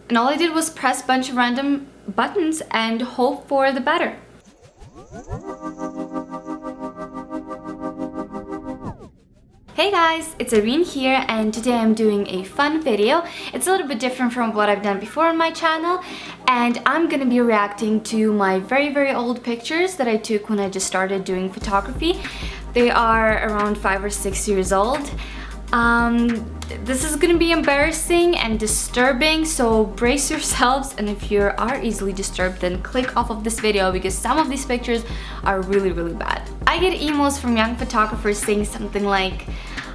And all I did was press a bunch of random buttons and hope for the better. Hey guys, it's Irene here, and today I'm doing a fun video. It's a little bit different from what I've done before on my channel, and I'm gonna be reacting to my very old pictures that I took when I just started doing photography. They are around 5 or 6 years old. This is gonna be embarrassing and disturbing, so brace yourselves, and if you are easily disturbed, then click off of this video because some of these pictures are really bad. I get emails from young photographers saying something like,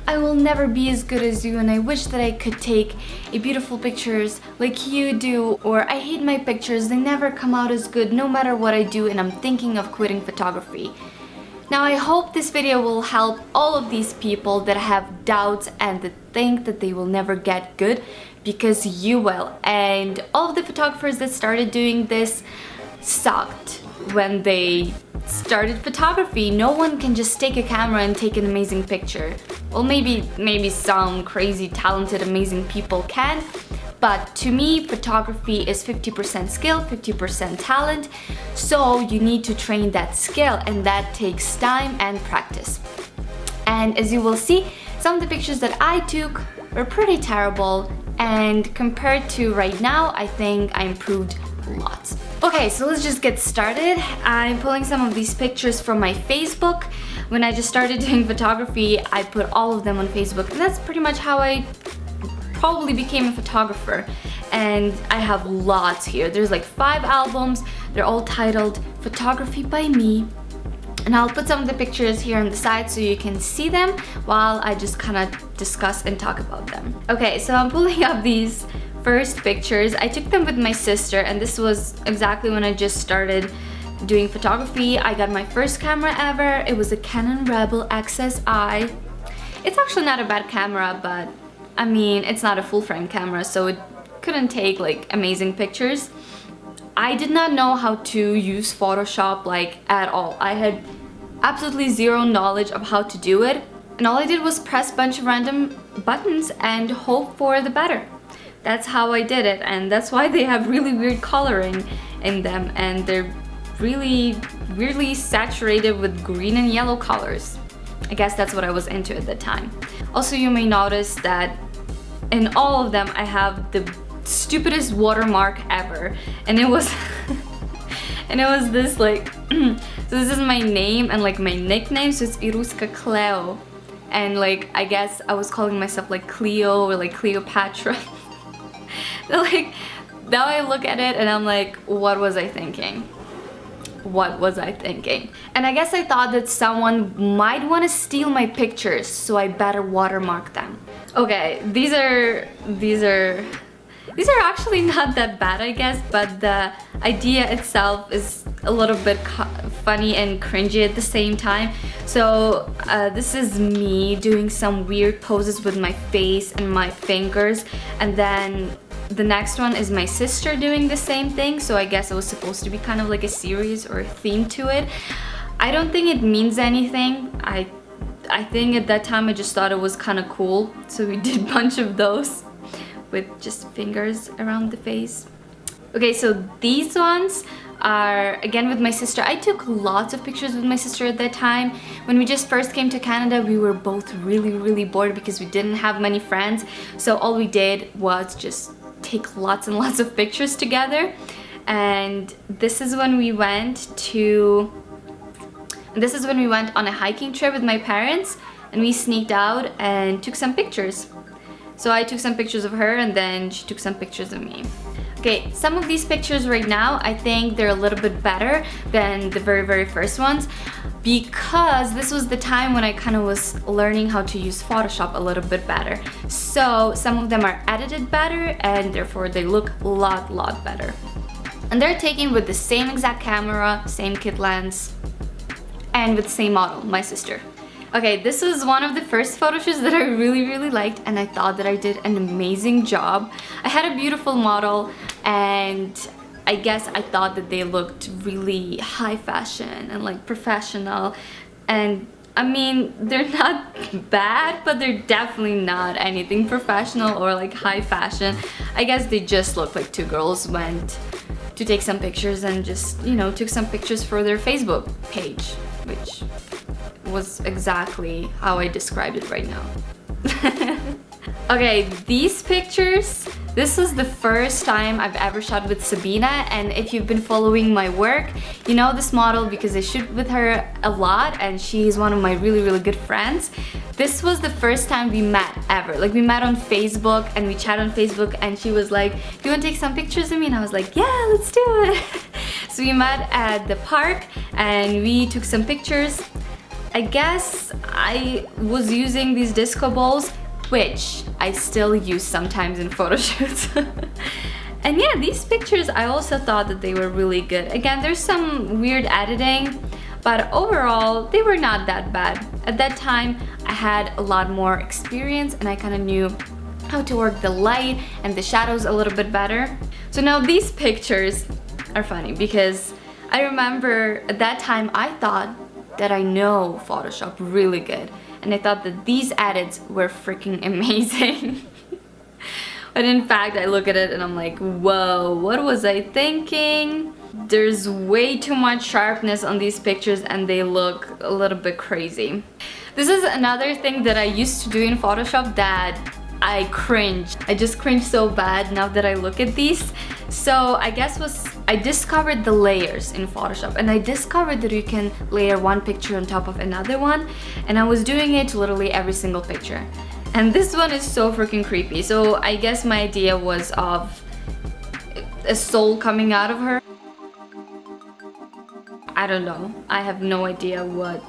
I will never be as good as you and I wish that I could take beautiful pictures like you do, or I hate my pictures, they never come out as good no matter what I do and I'm thinking of quitting photography. Now I hope this video will help all of these people that have doubts and that think that they will never get good, because you will. And all of the photographers that started doing this sucked when they started photography. No one can just take a camera and take an amazing picture. Well, maybe some crazy talented amazing people can, but to me photography is 50% skill, 50% talent, so you need to train that skill, and that takes time and practice. And as you will see, some of the pictures that I took were pretty terrible, and compared to right now, I think I improved lots. Okay, so let's just get started. I'm pulling some of these pictures from my Facebook. When I just started doing photography, I put all of them on Facebook, and that's pretty much how I probably became a photographer. And I have lots here. There's like 5 albums. They're all titled Photography by Me. And I'll put some of the pictures here on the side so you can see them while I just kind of discuss and talk about them. Okay, so I'm pulling up these first pictures. I took them with my sister, and this was exactly when I just started doing photography. I got my first camera ever. It was a Canon Rebel XSI. It's actually not a bad camera, but I mean, it's not a full frame camera, so it couldn't take like amazing pictures. I did not know how to use Photoshop like at all. I had absolutely zero knowledge of how to do it, and all I did was press a bunch of random buttons and hope for the better. That's how I did it, and that's why they have really weird coloring in them, and they're really weirdly saturated with green and yellow colors. I guess that's what I was into at the time. Also, you may notice that in all of them I have the stupidest watermark ever, and it was and it was this like so this is my name and like my nickname, so it's Iruska Cleo, and like I guess I was calling myself like Cleo or like Cleopatra. Like now I look at it and I'm like, what was I thinking? What was I thinking? And I guess I thought that someone might want to steal my pictures, so I better watermark them. Okay, these are actually not that bad, I guess, but the idea itself is a little bit funny and cringy at the same time. So this is me doing some weird poses with my face and my fingers, and then the next one is my sister doing the same thing, so I guess it was supposed to be kind of like a series or a theme to it. I don't think it means anything. I think at that time I just thought it was kind of cool, so we did a bunch of those with just fingers around the face. Okay, so these ones are again with my sister. I took lots of pictures with my sister at that time. When we just first came to Canada, we were both really bored because we didn't have many friends, so all we did was just take lots and lots of pictures together. And this is when we went on a hiking trip with my parents, and we sneaked out and took some pictures. So I took some pictures of her, and then she took some pictures of me. Okay, some of these pictures right now, I think they're a little bit better than the very first ones, because this was the time when I kind of was learning how to use Photoshop a little bit better. So some of them are edited better, and therefore they look a lot better. And they're taken with the same exact camera, same kit lens, and with the same model, my sister. Okay, this was one of the first photo shoots that I really liked, and I thought that I did an amazing job. I had a beautiful model, and I guess I thought that they looked really high fashion and like professional, and I mean, they're not bad, but they're definitely not anything professional or like high fashion. I guess they just look like two girls went to take some pictures and just, you know, took some pictures for their Facebook page, which was exactly how I described it right now. Okay, these pictures, this is the first time I've ever shot with Sabina, and if you've been following my work, you know this model because I shoot with her a lot and she's one of my really good friends. This was the first time we met ever. Like, we met on Facebook and we chat on Facebook, and she was like, do you want to take some pictures of me? And I was like, yeah, let's do it. So we met at the park and we took some pictures. I guess I was using these disco balls, which I still use sometimes in photo shoots. And yeah, these pictures, I also thought that they were really good. Again, there's some weird editing, but overall, they were not that bad. At that time, I had a lot more experience and I kind of knew how to work the light and the shadows a little bit better. So now these pictures are funny because I remember at that time I thought that I know Photoshop really good. And I thought that these edits were freaking amazing. But in fact, I look at it and I'm like, whoa, what was I thinking? There's way too much sharpness on these pictures and they look a little bit crazy. This is another thing that I used to do in Photoshop that I cringe. I just cringe so bad now that I look at these. So I guess I discovered the layers in Photoshop, and I discovered that you can layer one picture on top of another one, and I was doing it literally every single picture. And this one is so freaking creepy. So I guess my idea was of a soul coming out of her. I don't know. I have no idea what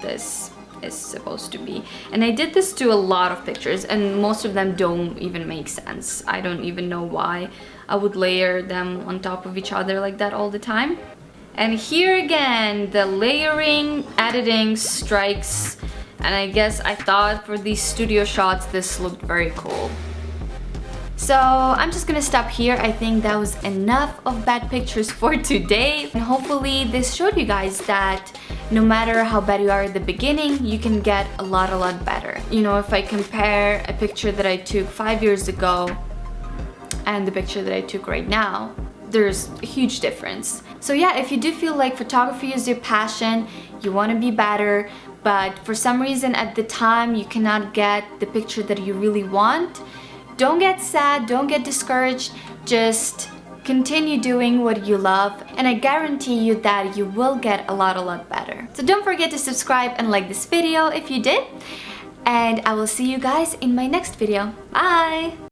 this is supposed to be. And I did this to a lot of pictures and most of them don't even make sense. I don't even know why I would layer them on top of each other like that all the time. And here again, the layering, editing strikes, and I guess I thought for these studio shots this looked very cool. So I'm just gonna stop here. I think that was enough of bad pictures for today. And hopefully this showed you guys that no matter how bad you are at the beginning, you can get a lot better. You know, if I compare a picture that I took 5 years ago and the picture that I took right now, there's a huge difference. So yeah, if you do feel like photography is your passion, you want to be better, but for some reason at the time you cannot get the picture that you really want, don't get sad, don't get discouraged, just continue doing what you love, and I guarantee you that you will get a lot better. So don't forget to subscribe and like this video if you did, and I will see you guys in my next video. Bye!